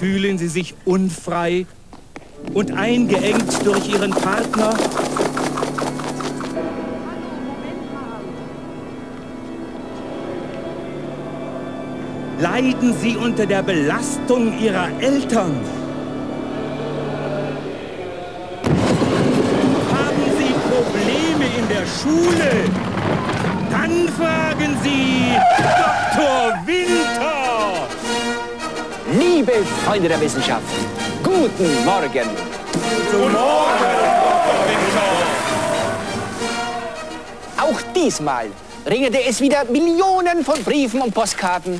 Fühlen Sie sich unfrei und eingeengt durch Ihren Partner? Leiden Sie unter der Belastung Ihrer Eltern? Haben Sie Probleme in der Schule? Dann fragen Sie Dr. Winter! Liebe Freunde der Wissenschaft, guten Morgen! Guten Morgen, Dr. Winter! Auch diesmal regnete es wieder Millionen von Briefen und Postkarten,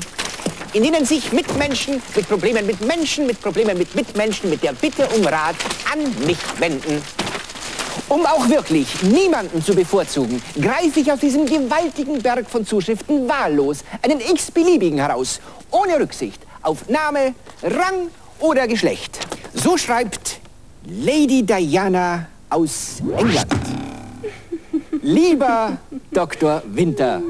in denen sich Mitmenschen mit Problemen mit Menschen, mit Problemen mit Mitmenschen, mit der Bitte um Rat an mich wenden. Um auch wirklich niemanden zu bevorzugen, greife ich aus diesem gewaltigen Berg von Zuschriften wahllos einen x-beliebigen heraus, ohne Rücksicht auf Name, Rang oder Geschlecht. So schreibt Lady Diana aus England. Lieber Dr. Winter,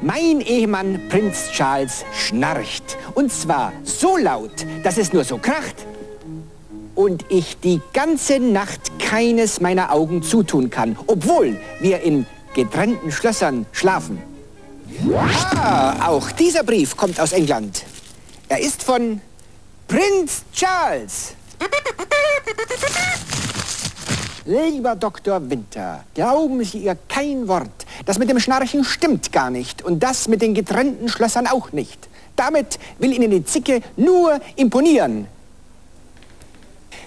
mein Ehemann Prinz Charles schnarcht. Und zwar so laut, dass es nur so kracht. Und ich die ganze Nacht keines meiner Augen zutun kann, obwohl wir in getrennten Schlössern schlafen. Ah, auch dieser Brief kommt aus England. Er ist von Prinz Charles. Lieber Dr. Winter, glauben Sie ihr kein Wort. Das mit dem Schnarchen stimmt gar nicht und das mit den getrennten Schlössern auch nicht. Damit will Ihnen die Zicke nur imponieren.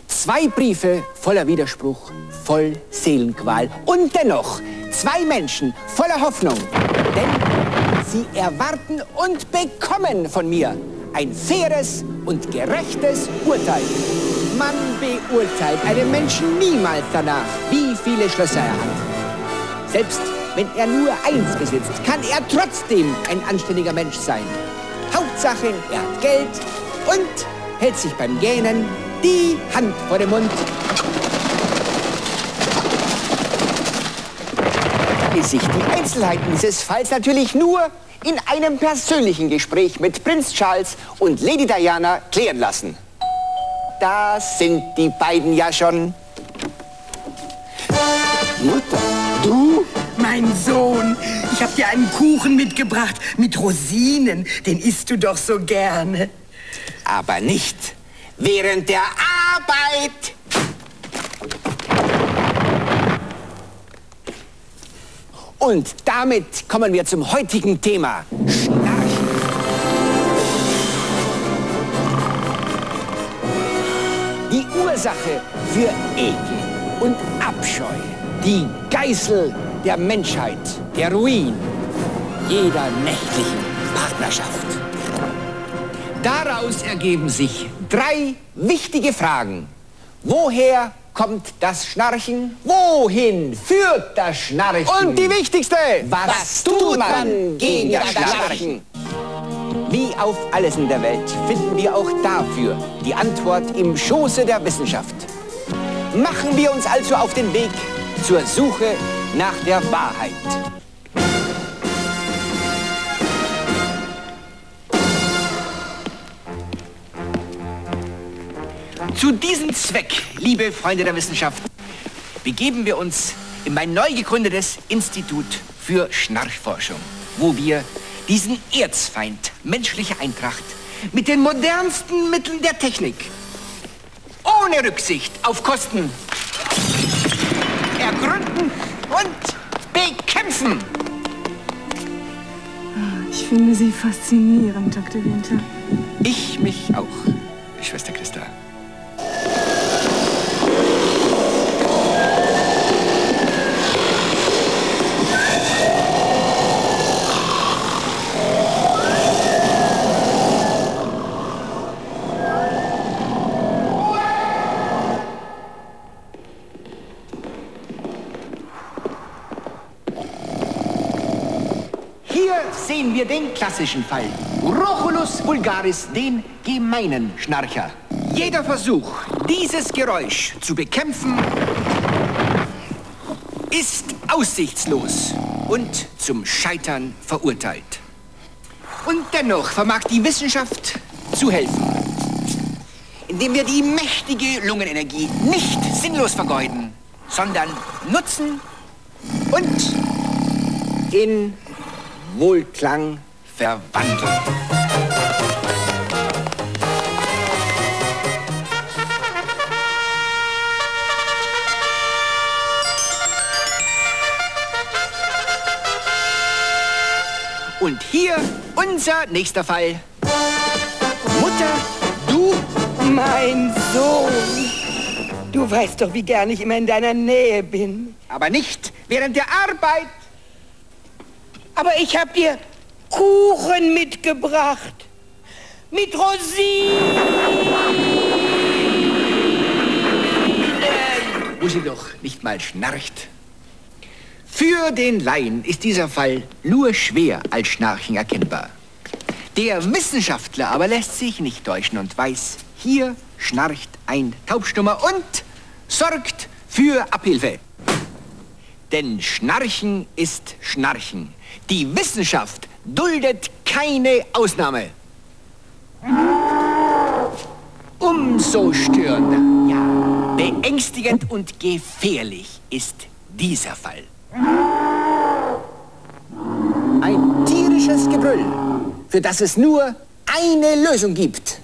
2 Briefe voller Widerspruch, voll Seelenqual und dennoch 2 Menschen voller Hoffnung. Denn sie erwarten und bekommen von mir ein faires und gerechtes Urteil. Man beurteilt einen Menschen niemals danach, wie viele Schlösser er hat. Selbst wenn er nur 1 besitzt, kann er trotzdem ein anständiger Mensch sein. Hauptsache, er hat Geld und hält sich beim Gähnen die Hand vor den Mund. Bis sich die Einzelheiten dieses Falls natürlich nur in einem persönlichen Gespräch mit Prinz Charles und Lady Diana klären lassen. Da sind die beiden ja schon. Mutter, du? Mein Sohn, ich habe dir einen Kuchen mitgebracht mit Rosinen. Den isst du doch so gerne. Aber nicht während der Arbeit. Und damit kommen wir zum heutigen Thema. Schnarchen. Die Ursache für Ekel und Abscheu. Die Geißel der Menschheit. Der Ruin jeder nächtlichen Partnerschaft. Daraus ergeben sich 3 wichtige Fragen. Woher kommt das Schnarchen? Wohin führt das Schnarchen? Und die wichtigste, was tut man gegen das Schnarchen? Wie auf alles in der Welt finden wir auch dafür die Antwort im Schoße der Wissenschaft. Machen wir uns also auf den Weg zur Suche nach der Wahrheit. Zu diesem Zweck, liebe Freunde der Wissenschaft, begeben wir uns in mein neu gegründetes Institut für Schnarchforschung, wo wir diesen Erzfeind menschlicher Eintracht mit den modernsten Mitteln der Technik, ohne Rücksicht auf Kosten, ergründen und bekämpfen. Ich finde Sie faszinierend, Dr. Winter. Ich mich auch, Schwester Christa. Hier sehen wir den klassischen Fall. Rochulus vulgaris, den gemeinen Schnarcher. Jeder Versuch, dieses Geräusch zu bekämpfen, ist aussichtslos und zum Scheitern verurteilt. Und dennoch vermag die Wissenschaft zu helfen, indem wir die mächtige Lungenenergie nicht sinnlos vergeuden, sondern nutzen und in Wohlklang verwandeln. Und hier unser nächster Fall. Mutter, du... Mein Sohn, du weißt doch, wie gern ich immer in deiner Nähe bin. Aber nicht während der Arbeit. Aber ich habe dir Kuchen mitgebracht. Mit Rosinen. Wo sie doch nicht mal schnarcht. Für den Laien ist dieser Fall nur schwer als Schnarchen erkennbar. Der Wissenschaftler aber lässt sich nicht täuschen und weiß, hier schnarcht ein Taubstummer und sorgt für Abhilfe. Denn Schnarchen ist Schnarchen. Die Wissenschaft duldet keine Ausnahme. Umso störender, ja, beängstigend und gefährlich ist dieser Fall. Ein tierisches Gebrüll, für das es nur eine Lösung gibt.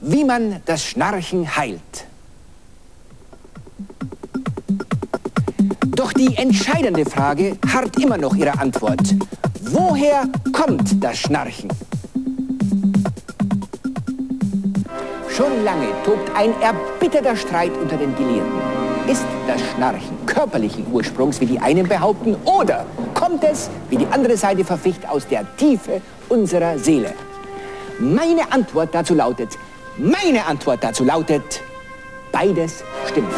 Wie man das Schnarchen heilt. Doch die entscheidende Frage harrt immer noch ihre Antwort. Woher kommt das Schnarchen? Schon lange tobt ein erbitterter Streit unter den Gelehrten. Ist das Schnarchen körperlichen Ursprungs, wie die einen behaupten, oder kommt es, wie die andere Seite verficht, aus der Tiefe unserer Seele? Meine Antwort dazu lautet, beides stimmt.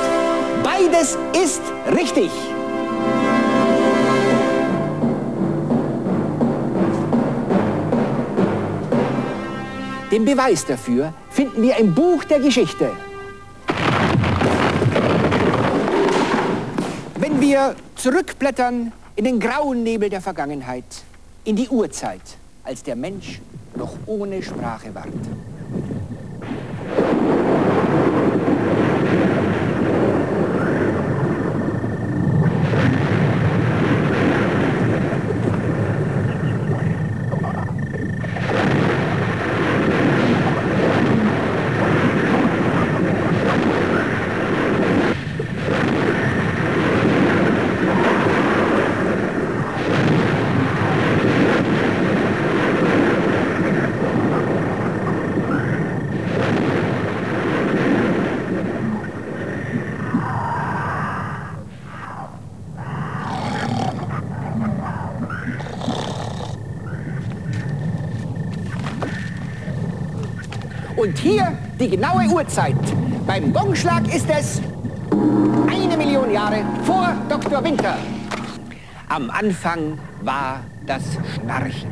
Beides ist richtig. Den Beweis dafür finden wir im Buch der Geschichte. Wenn wir zurückblättern in den grauen Nebel der Vergangenheit, in die Urzeit, als der Mensch noch ohne Sprache ward. Und hier die genaue Uhrzeit. Beim Gongschlag ist es 1 Million Jahre vor Dr. Winter. Am Anfang war das Schnarchen,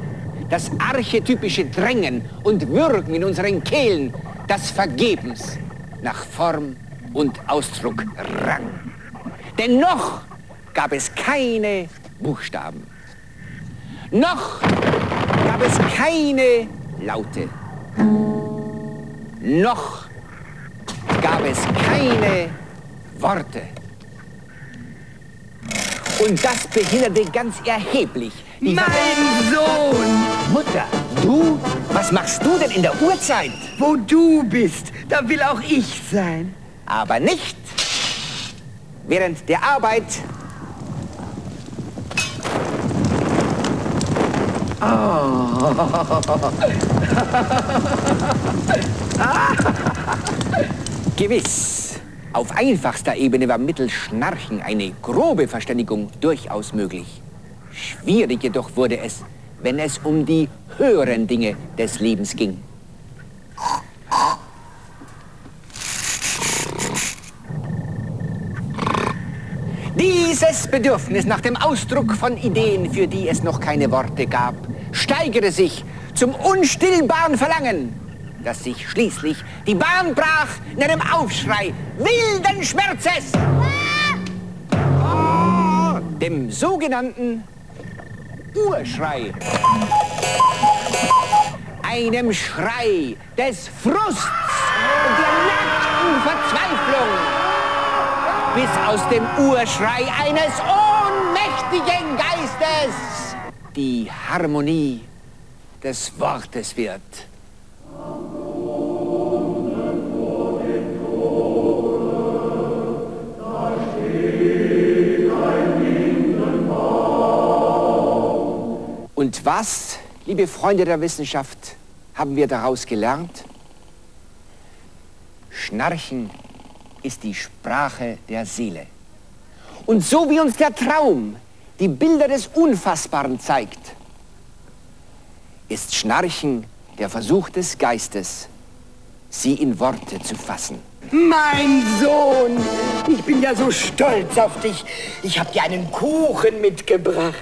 das archetypische Drängen und Würgen in unseren Kehlen, das vergebens nach Form und Ausdruck rang. Denn noch gab es keine Buchstaben. Noch gab es keine Laute. Noch gab es keine Worte. Und das behinderte ganz erheblich. Mein Sohn! Mutter, du? Was machst du denn in der Uhrzeit? Wo du bist, da will auch ich sein. Aber nicht während der Arbeit. Gewiss, auf einfachster Ebene war mittels Schnarchen eine grobe Verständigung durchaus möglich. Schwierig jedoch wurde es, wenn es um die höheren Dinge des Lebens ging. Dieses Bedürfnis nach dem Ausdruck von Ideen, für die es noch keine Worte gab, steigerte sich zum unstillbaren Verlangen. dass sich schließlich die Bahn brach in einem Aufschrei wilden Schmerzes. Dem sogenannten Urschrei. Einem Schrei des Frusts und der nackten Verzweiflung. Bis aus dem Urschrei eines ohnmächtigen Geistes die Harmonie des Wortes wird. Und was, liebe Freunde der Wissenschaft, haben wir daraus gelernt? Schnarchen ist die Sprache der Seele. Und so wie uns der Traum die Bilder des Unfassbaren zeigt, ist Schnarchen der Versuch des Geistes, sie in Worte zu fassen. Mein Sohn, ich bin ja so stolz auf dich. Ich habe dir einen Kuchen mitgebracht.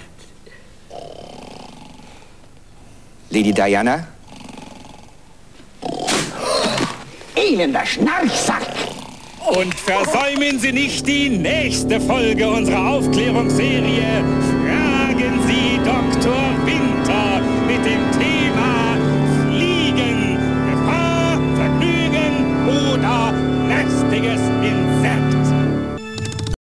Lady Diana? Elender Schnarchsack! Und versäumen Sie nicht die nächste Folge unserer Aufklärungsserie